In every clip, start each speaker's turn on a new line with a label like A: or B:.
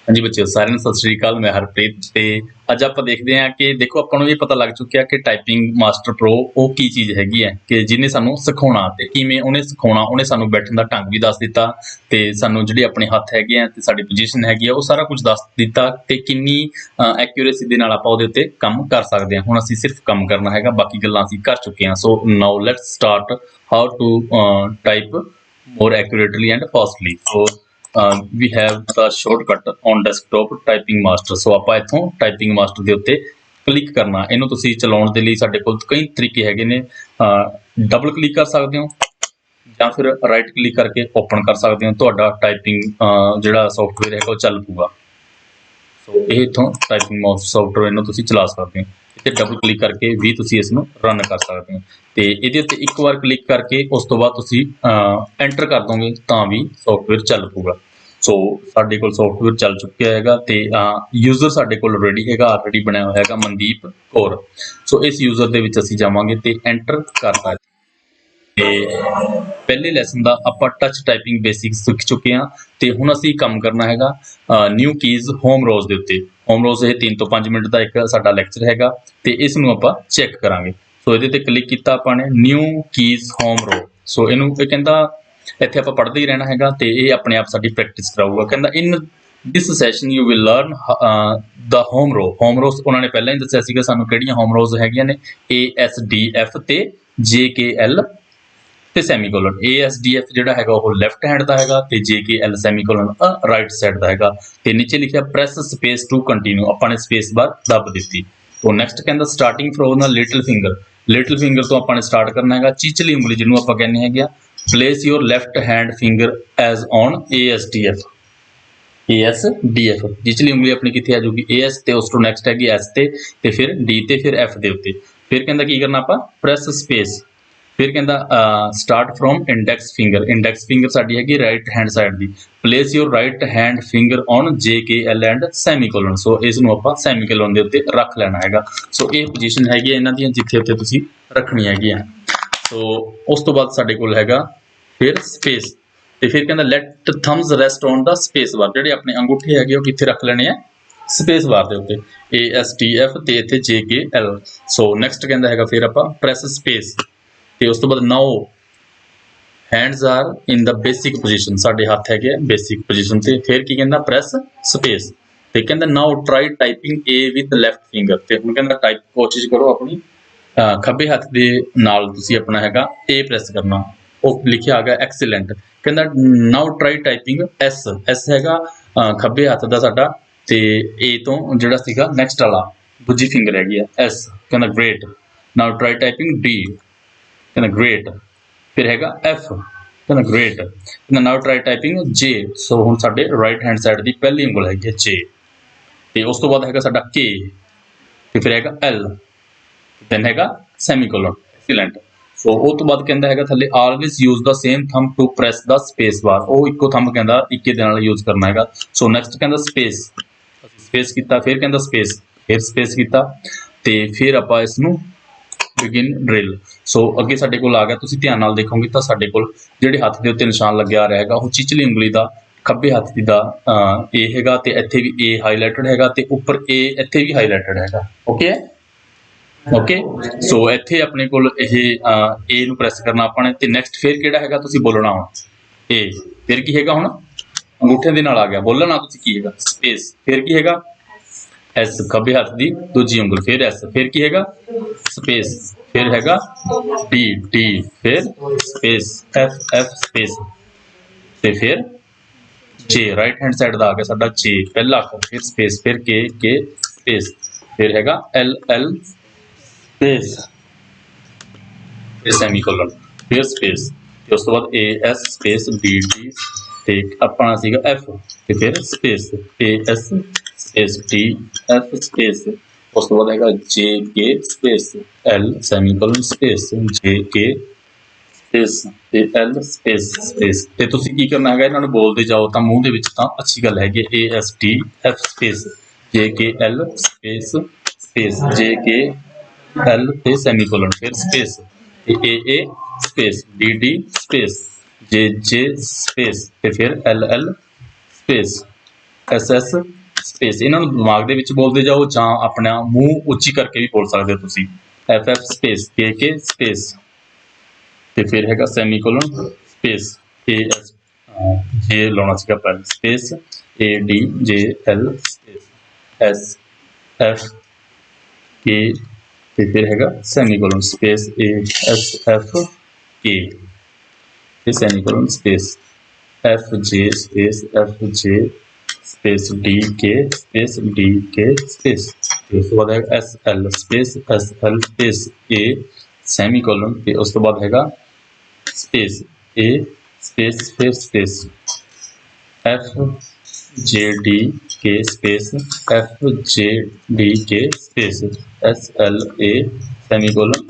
A: हाँ जी बच्चों, साਰਿਆਂ ਨੂੰ ਸਤਿ ਸ਼੍ਰੀ ਅਕਾਲ। मैं हरप्रीत ਤੇ ਅੱਜ ਆਪਾਂ ਦੇਖਦੇ ਹਾਂ ਕਿ ਦੇਖੋ ਆਪਾਂ ਨੂੰ ਇਹ ਪਤਾ ਲੱਗ ਚੁੱਕਿਆ ਕਿ ਟਾਈਪਿੰਗ ਮਾਸਟਰ ਪ੍ਰੋ ਉਹ ਕੀ ਚੀਜ਼ ਹੈਗੀ ਹੈ ਕਿ ਜਿਹਨੇ ਸਾਨੂੰ ਸਿਖਾਉਣਾ ਤੇ ਕਿਵੇਂ ਉਹਨੇ ਸਿਖਾਉਣਾ। ਉਹਨੇ ਸਾਨੂੰ ਬੈਠਣ ਦਾ ਢੰਗ ਵੀ ਦੱਸ ਦਿੱਤਾ ਤੇ ਸਾਨੂੰ ਜਿਹੜੇ ਆਪਣੇ ਹੱਥ ਹੈਗੇ ਆ ਤੇ ਸਾਡੀ ਪੋਜੀਸ਼ਨ ਹੈਗੀ ਆ ਉਹ ਸਾਰਾ ਕੁਝ ਦੱਸ ਦਿੱਤਾ ਤੇ ਕਿੰਨੀ ਐਕੂਰੇਸੀ ਦੇ ਨਾਲ ਆਪਾਂ ਉਹਦੇ ਉੱਤੇ ਕੰਮ ਕਰ ਸਕਦੇ ਹਾਂ। ਹੁਣ ਅਸੀਂ ਸਿਰਫ ਕੰਮ ਕਰਨਾ ਹੈਗਾ, ਬਾਕੀ ਗੱਲਾਂ ਅਸੀਂ ਕਰ ਚੁੱਕੇ ਹਾਂ। So now let's start how to type more accurately and fastly. So we have the shortcut on desktop typing master. So ਆਪਾਂ ਇੱਥੋਂ typing master ਦੇ ਉੱਤੇ ਕਲਿੱਕ ਕਰਨਾ। ਇਹਨੂੰ ਤੁਸੀਂ ਚਲਾਉਣ ਦੇ ਲਈ ਸਾਡੇ ਕੋਲ ਕਈ ਤਰੀਕੇ ਹੈਗੇ ਨੇ। ਡਬਲ ਕਲਿੱਕ ਕਰ ਸਕਦੇ ਹੋ ਜਾਂ ਫਿਰ ਰਾਈਟ ਕਲਿੱਕ ਕਰਕੇ ਓਪਨ ਕਰ ਸਕਦੇ ਹੋ। ਤੁਹਾਡਾ ਟਾਈਪਿੰਗ ਜਿਹੜਾ ਸੌਫਟਵੇਅਰ ਹੈਗਾ ਉਹ ਚੱਲ ਪੂਗਾ। ਸੋ ਇਹ ਇੱਥੋਂ ਟਾਈਪਿੰਗ ਸੌਫਟਵੇਅਰ ਇਹਨੂੰ ਤੁਸੀਂ ਚਲਾ ਸਕਦੇ ਹੋ। ਇੱਥੇ ਡਬਲ ਕਲਿੱਕ ਕਰਕੇ ਵੀ ਤੁਸੀਂ ਇਸ ਨੂੰ ਰਨ ਕਰ ਸਕਦੇ ਹੋ ਤੇ ਇਹਦੇ ਉੱਤੇ ਇੱਕ ਵਾਰ ਕਲਿੱਕ ਕਰਕੇ ਉਸ ਤੋਂ ਬਾਅਦ ਤੁਸੀਂ ਐਂਟਰ ਕਰ ਦੋਗੇ ਤਾਂ ਵੀ ਸੌਫਟਵੇਅਰ ਚੱਲ ਪੂਗਾ। ਸੋ ਸਾਡੇ ਕੋਲ ਸੌਫਟਵੇਅਰ ਚੱਲ ਚੁੱਕਿਆ ਹੈਗਾ ਤੇ ਯੂਜ਼ਰ ਸਾਡੇ ਕੋਲ ਰੈਡੀ ਹੈਗਾ, ਆਲਰੇਡੀ ਬਣਿਆ ਹੋਇਆ ਹੈਗਾ ਮਨਦੀਪ ਕੌਰ। ਸੋ ਇਸ ਯੂਜ਼ਰ ਦੇ ਵਿੱਚ ਅਸੀਂ ਜਾਵਾਂਗੇ ਤੇ ਐਂਟਰ ਕਰ ਸਕਦੇ ਤੇ ਪਹਿਲੇ ਲੈਸਨ ਦਾ ਆਪਾਂ ਟੱਚ ਟਾਈਪਿੰਗ ਬੇਸਿਕ ਸਿੱਖ ਚੁੱਕੇ ਹਾਂ ਤੇ ਹੁਣ ਅਸੀਂ ਕੰਮ ਕਰਨਾ ਹੈਗਾ ਨਿਊ ਕੀਜ਼ ਹੋਮ ਰੋਜ਼ ਦੇ ਉੱਤੇ। ਹੋਮ ਰੋਜ਼ ਇਹ 3 ਤੋਂ 5 ਮਿੰਟ ਦਾ ਇੱਕ ਸਾਡਾ ਲੈਕਚਰ ਹੈਗਾ ਤੇ ਇਸ ਨੂੰ ਆਪਾਂ ਚੈੱਕ ਕਰਾਂਗੇ। ਸੋ ਇਹਦੇ ਤੇ ਕਲਿੱਕ ਕੀਤਾ ਆਪਾਂ ਨੇ ਨਿਊ ਕੀਜ਼ ਹੋਮ ਰੋ। ਸੋ ਇਹਨੂੰ ਇਹ ਕਹਿੰਦਾ ਇੱਥੇ ਆਪਾਂ ਪੜ੍ਹਦੇ ਹੀ ਰਹਿਣਾ ਹੈਗਾ ਤੇ ਇਹ ਆਪਣੇ ਆਪ ਸਾਡੀ ਪ੍ਰੈਕਟਿਸ ਕਰਾਊਗਾ। ਕਹਿੰਦਾ in this session you will learn the home row. Home rows ਉਹਨਾਂ ਨੇ ਪਹਿਲਾਂ ਹੀ ਦੱਸਿਆ ਸੀਗਾ ਸਾਨੂੰ ਕਿਹੜੀਆਂ ਹੋਮ ਰੋਜ਼ ਹੈਗੀਆਂ ਨੇ, ASDF ਤੇ JKL ਤੇ ਸੈਮੀਕੋਲਨ। ASDF ਜਿਹੜਾ ਹੈਗਾ ਉਹ ਲੈਫਟ ਹੈਂਡ ਦਾ ਹੈਗਾ ਤੇ JKL ਸੈਮੀਕੋਲਨ ਰਾਈਟ ਸਾਈਡ ਦਾ ਹੈਗਾ ਤੇ ਨੀਚੇ ਲਿਖਿਆ ਪ੍ਰੈਸ ਸਪੇਸ ਟੂ ਕੰਟੀਨਿਊ। ਆਪਾਂ ਨੇ ਸਪੇਸ ਬਾਰ ਦੱਬ ਦਿੱਤੀ। ਤੋਂ ਨੈਕਸਟ ਕਹਿੰਦਾ starting from the little finger. Little finger ਤੋਂ ਆਪਾਂ ਨੇ ਸਟਾਰਟ ਕਰਨਾ ਹੈਗਾ। ਚੀਚਲੀ ਉਂਗਲੀ ਜਿਹਨੂੰ ਆਪਾਂ ਕਹਿੰਦੇ ਹੈਗੇ ਆ। Place your left hand finger as on ASDF। ਚੀਚਲੀ ਉਂਗਲੀ ਆਪਣੀ ਕਿੱਥੇ ਆ ਜਾਊਗੀ AS ਤੇ ਉਸ ਤੋਂ ਨੈਕਸਟ ਹੈਗੀ S ਤੇ ਫਿਰ D ਤੇ ਫਿਰ F ਦੇ ਉੱਤੇ। ਫਿਰ ਕਹਿੰਦਾ ਕੀ ਕਰਨਾ ਆਪਾਂ ਪ੍ਰੈਸ ਸਪੇਸ। ਫਿਰ ਕਹਿੰਦਾ start from index finger. Index finger ਸਾਡੀ ਹੈਗੀ ਰਾਈਟ ਹੈਂਡ ਸਾਈਡ ਦੀ। Place your right hand finger on JKL and semicolon. So ਇਸ ਨੂੰ ਆਪਾਂ ਸੈਮੀਕੋਲਨ ਦੇ ਉੱਤੇ ਰੱਖ ਲੈਣਾ ਹੈਗਾ। ਸੋ ਇਹ ਪੋਜੀਸ਼ਨ ਹੈਗੀ ਹੈ ਇਹਨਾਂ ਦੀਆਂ ਜਿੱਥੇ ਉੱਤੇ ਤੁਸੀਂ ਰੱਖਣੀ ਹੈਗੀ ਆ। ਸੋ ਉਸ ਤੋਂ ਬਾਅਦ ਸਾਡੇ ਕੋਲ ਹੈਗਾ ਫਿਰ ਸਪੇਸ ਤੇ ਫਿਰ ਕਹਿੰਦਾ let thumbs rest on the space bar. ਜਿਹੜੇ ਆਪਣੇ ਅੰਗੂਠੇ ਹੈਗੇ ਉਹ ਕਿੱਥੇ ਰੱਖ ਲੈਣੇ ਆ ਸਪੇਸ ਬਾਰ ਦੇ ਉੱਤੇ ASDF ਤੇ ਇੱਥੇ JKL। ਸੋ ਨੈਕਸਟ ਕਹਿੰਦਾ ਹੈਗਾ ਫਿਰ ਆਪਾਂ ਪ੍ਰੈਸ ਸਪੇਸ ਤੇ ਉਸ ਤੋਂ ਬਾਅਦ now hands are in the basic position. ਸਾਡੇ ਹੱਥ ਹੈਗੇ ਬੇਸਿਕ ਪੋਜੀਸ਼ਨ ਤੇ ਫਿਰ ਕੀ ਕਹਿੰਦਾ ਪ੍ਰੈਸ ਸਪੇਸ ਤੇ ਕਹਿੰਦਾ now try typing A with left finger. ਤੇ ਹੁਣ ਕਹਿੰਦਾ ਟਾਈਪ ਕੋਸ਼ਿਸ਼ ਕਰੋ ਆਪਣੀ ਖੱਬੇ ਹੱਥ ਦੇ ਨਾਲ ਤੁਸੀਂ ਆਪਣਾ ਹੈਗਾ A ਪ੍ਰੈਸ ਕਰਨਾ। ਉਹ ਲਿਖਿਆ ਆ ਗਿਆ ਐਕਸੀਲੈਂਟ। ਕਹਿੰਦਾ ਨਾਓ ਟਰਾਈ ਟਾਈਪਿੰਗ S ਹੈਗਾ ਖੱਬੇ ਹੱਥ ਦਾ ਸਾਡਾ ਤੇ A ਤੋਂ ਜਿਹੜਾ ਸੀਗਾ ਨੈਕਸਟ ਵਾਲਾ ਦੂਜੀ ਫਿੰਗਰ ਹੈਗੀ ਆ S। ਕਹਿੰਦਾ ਗ੍ਰੇਟ। ਨਾਓ ਟਰਾਈ ਟਾਈਪਿੰਗ D। ਕਹਿੰਦਾ ਗ੍ਰੇਟ। ਫਿਰ ਹੈਗਾ F। ਕਹਿੰਦਾ ਗ੍ਰੇਟ। ਕਹਿੰਦਾ ਨਾਓ ਟਰਾਈ ਟਾਈਪਿੰਗ J। ਸੋ ਹੁਣ ਸਾਡੇ ਰਾਈਟ ਹੈਂਡ ਸਾਈਡ ਦੀ ਪਹਿਲੀ ਉਂਗਲ ਹੈਗੀ ਹੈ J ਤੇ ਉਸ ਤੋਂ ਬਾਅਦ ਹੈਗਾ ਸਾਡਾ K ਤੇ ਫਿਰ ਹੈਗਾ L ਦੈਨ ਹੈਗਾ ਸੈਮੀਕੋਲਨ। ਐਕਸੀਲੈਂਟ। ਸੋ ਉਹ ਤੋਂ ਬਾਅਦ ਕਹਿੰਦਾ ਹੈਗਾ ਥੱਲੇ always use the same thumb to press the space bar. ਉਹ ਇੱਕੋ ਥੰਬ ਕਹਿੰਦਾ ਇੱਕੇ ਦੇ ਨਾਲ ਯੂਜ਼ ਕਰਨਾ ਹੈਗਾ। ਸੋ ਨੈਕਸਟ ਕਹਿੰਦਾ ਸਪੇਸ। ਸਪੇਸ ਕੀਤਾ ਫਿਰ ਕਹਿੰਦਾ ਸਪੇਸ ਫਿਰ ਸਪੇਸ ਕੀਤਾ ਤੇ ਫਿਰ ਆਪਾਂ ਇਸ ਨੂੰ ਬਿਗਿਨ ਡਰਿਲ। ਸੋ ਅੱਗੇ ਸਾਡੇ ਕੋਲ ਆ ਗਿਆ। ਤੁਸੀਂ ਧਿਆਨ ਨਾਲ ਦੇਖੋਗੇ ਤਾਂ ਸਾਡੇ ਕੋਲ ਜਿਹੜੇ ਹੱਥ ਦੇ ਉੱਤੇ ਨਿਸ਼ਾਨ ਲੱਗਿਆ ਰਿਹਾ ਹੈਗਾ ਉਹ ਚੀਚਲੀ ਉਂਗਲੀ ਦਾ ਖੱਬੇ ਹੱਥ ਦੀ ਦਾ A ਹੈਗਾ ਤੇ ਇੱਥੇ ਵੀ A ਹਾਈਲਾਈਟਡ ਹੈਗਾ ਤੇ ਉੱਪਰ A ਇੱਥੇ ਵੀ ਹਾਈਲਾਈਟਡ ਹੈਗਾ। ਓਕੇ ਹੈ ਓਕੇ। ਸੋ ਇੱਥੇ ਆਪਣੇ ਕੋਲ ਇਹ A ਨੂੰ ਪ੍ਰੈਸ ਕਰਨਾ ਆਪਾਂ ਨੇ ਤੇ ਨੈਕਸਟ ਫਿਰ ਕਿਹੜਾ ਹੈਗਾ ਤੁਸੀਂ ਬੋਲਣਾ ਹੁਣ A। ਫਿਰ ਕੀ ਹੈਗਾ ਹੁਣ ਅੰਗੂਠੇ ਦੇ ਨਾਲ ਆ ਗਿਆ ਬੋਲਣਾ ਤੁਸੀਂ ਕੀ ਹੈਗਾ ਸਪੇਸ। ਫਿਰ ਕੀ ਹੈਗਾ S ਖੱਬੇ ਹੱਥ ਦੀ ਦੂਜੀ ਉਂਗਲ ਫਿਰ S। ਫਿਰ ਕੀ ਹੈਗਾ ਸਪੇਸ। ਫਿਰ ਹੈਗਾ D ਫਿਰ ਸਪੇਸ F ਸਪੇਸ ਤੇ ਫਿਰ J ਰਾਈਟ ਹੈਂਡ ਸਾਈਡ ਦਾ ਆ ਗਿਆ ਸਾਡਾ J ਪਹਿਲਾ ਅੱਖਰ ਫਿਰ ਸਪੇਸ ਫਿਰ K ਸਪੇਸ ਫਿਰ ਹੈਗਾ L ਸਪੇਸ ਫਿਰ ਸੈਮੀਕੋਲਨ ਫਿਰ ਸਪੇਸ ਤੇ ਉਸ ਤੋਂ ਬਾਅਦ AS ਸਪੇਸ BD ਤੇ ਆਪਣਾ ਸੀਗਾ F ਤੇ ਫਿਰ space AS space DF space ਉਸ ਤੋਂ ਬਾਅਦ ਹੈਗਾ JK space L semicolon space JK space ਤੇ L ਸਪੇਸ ਤੇ ਤੁਸੀਂ ਕੀ ਕਰਨਾ ਹੈਗਾ ਇਹਨਾਂ ਨੂੰ ਬੋਲਦੇ ਜਾਓ ਤਾਂ ਮੂੰਹ ਦੇ ਵਿੱਚ ਤਾਂ ਅੱਛੀ ਗੱਲ ਹੈਗੀ ASDF space JKL space JKL ਤੇ ਸੈਮੀਕੋਲਨ ਫਿਰ ਸਪੇਸ ਤੇ AA space DD space JJ space ਤੇ ਫਿਰ LL space S S space इन्हां नूं दिमाग दे विच बोलदे जाओ जां अपना मूँह उच्ची करके भी बोल सकदे हो तुसीं F F space K space ते फिर हैगा सैमीकोलन स्पेस ए एस जे लाउणा सीगा पहले space A D J L space S F के ते फिर हैगा सैमीकोलन स्पेस ए एस एफ के ते सैमीकोलन स्पेस एफ जे स्पेस डी के स्पेस ते उस तो बाद हैगा एस एल स्पेस ए सैमीकोलन ते उस तो बाद हैगा स्पेस ए स्पेस फिर स्पेस एफ जे डी के स्पेस एफ जे डी के स्पेस एस एल ए सैमीकोलन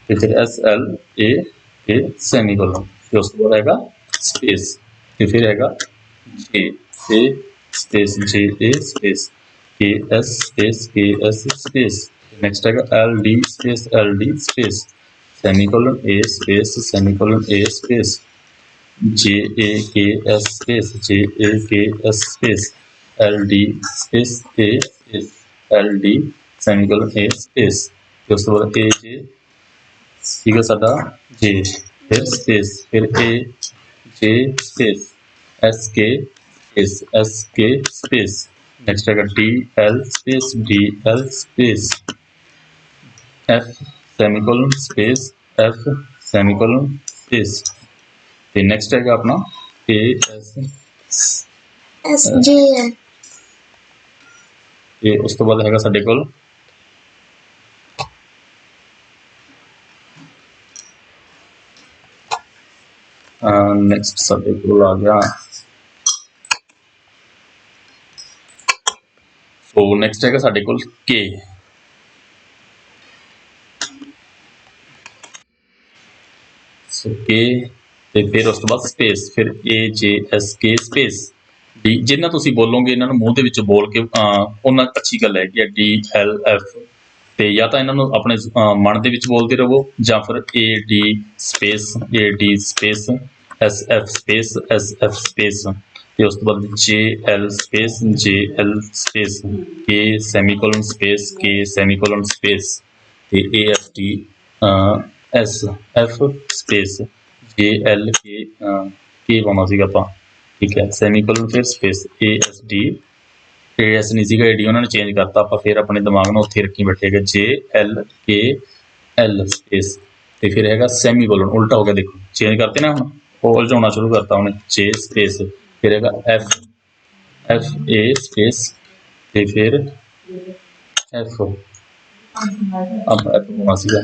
A: ते फिर एस एल ए के सैमीकोलन ते उस तो बाद हैगा स्पेस ते फिर हैगा J A space J A space K S space next हैगा L D space semicolon A space J A K S space L D space A space L D semicolon A space ते उस तो बाद ए जे सीगा साडा जे फिर space फिर A J space S K space next हैगा D L space F semicolon space F semicolon space ते नेक्स्ट हैगा अपना ए एस
B: जे
A: ते उस तो बाद हैगा साडे कोल नेक्स्ट साडे कोल आ गया सो नेक्स्ट हैगा साडे कोल के सो के ਤੇ ਫਿਰ ਉਸ ਤੋਂ ਬਾਅਦ ਸਪੇਸ ਫਿਰ ਏ J S K space D ਜਿੰਨਾ ਤੁਸੀਂ ਬੋਲੋਗੇ ਇਹਨਾਂ ਨੂੰ ਮੂੰਹ ਦੇ ਵਿੱਚ ਬੋਲ ਕੇ ਉਹਨਾਂ ਅੱਛੀ ਗੱਲ ਹੈਗੀ ਹੈ ਡੀ ਐਲ ਐਫ ਤੇ ਜਾਂ ਤਾਂ ਇਹਨਾਂ ਨੂੰ ਆਪਣੇ ਮਨ ਦੇ ਵਿੱਚ ਬੋਲਦੇ ਰਹੋ ਜਾਂ ਫਿਰ A D space S F space ਤੇ ਉਸ ਤੋਂ ਬਾਅਦ ਜੇ ਐਲ ਸਪੇਸ ਕੇ ਸੈਮੀਕੋਲਨ ਸਪੇਸ ਤੇ A S T S F space J L के पाना सीगा आपां ठीक है सैमीकोलन फिर स्पेस ए एस नहीं सीगा ए डी उन्होंने चेंज करता आपां फिर अपने दिमाग में उत्थे रखी बैठे गए जे एल के एल स्पेस ते फिर हैगा सैमीकोलन उल्टा हो गया देखो चेंज करते ना हुण वो उलझाउणा शुरू करता उन्हें जे स्पेस फिर हैगा एफ ए स्पेस ते फिर एफ अब एफ पाना सीगा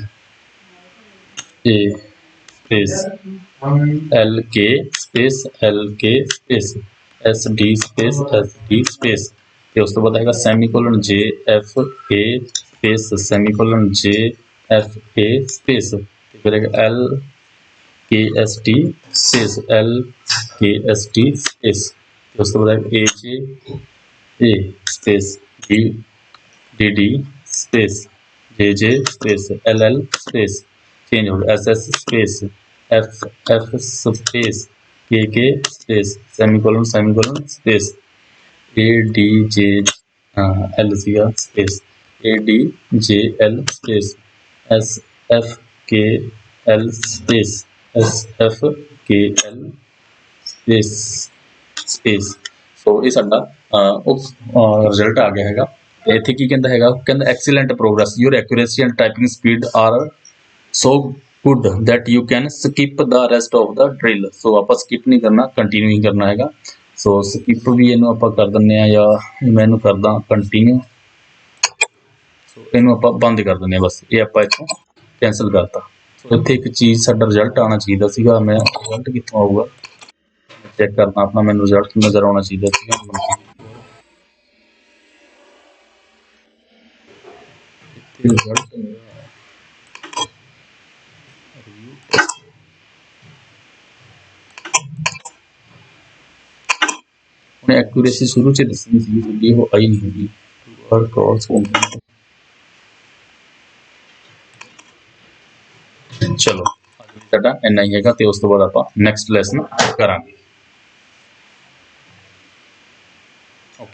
A: A space L K space S D space ते उस तो बाद हैगा semicolon J F A space semicolon J F A space ते फिर हैगा एल के एस टी स्पेस ते उस तो बाद हैगा A J A space D space J space L space change हो गया S space F space K space semicolon space A D J L सीगा space A D J L space S F K L space S F K L space so ये साडा result आ गया हैगा इत्थे की कहंदा हैगा कहंदा excellent progress your accuracy and typing speed are so good that you can skip the rest of the drill so ਆਪਾਂ skip नहीं करना continue ही करना हैगा so skip भी ਇਹਨੂੰ ਆਪਾਂ ਕਰ ਦਿੰਨੇ ਆ ਜਾਂ ਮੈਂ ਇਹਨੂੰ ਕਰਦਾ continue so ਇਹਨੂੰ ਆਪਾਂ ਬੰਦ ਕਰ ਦਿੰਨੇ ਆ ਬਸ ਇਹ ਆਪਾਂ ਇੱਥੋਂ ਕੈਂਸਲ ਕਰਤਾ so ਇੱਥੇ ਇੱਕ ਚੀਜ਼ ਸਾਡਾ ਰਿਜ਼ਲਟ ਆਉਣਾ ਚਾਹੀਦਾ ਸੀਗਾ ਮੈਂ ਰਿਜ਼ਲਟ ਕਿੱਥੋਂ ਆਊਗਾ ਚੈੱਕ ਕਰਦਾ ਆਪਣਾ ਮੈਨੂੰ ਰਿਜ਼ਲਟ ਨਜ਼ਰ ਆਉਣਾ ਚਾਹੀਦਾ ਸੀਗਾ ਇੱਥੇ ਰਿਜ਼ਲਟ एक्यूरेसी शुरू से दसनी सी जी वो आई नहीं होगी और क्रॉस चलो साडा इन्ना ही हैगा ते उस तो बाद आपां नैक्सट लैसन करांगे।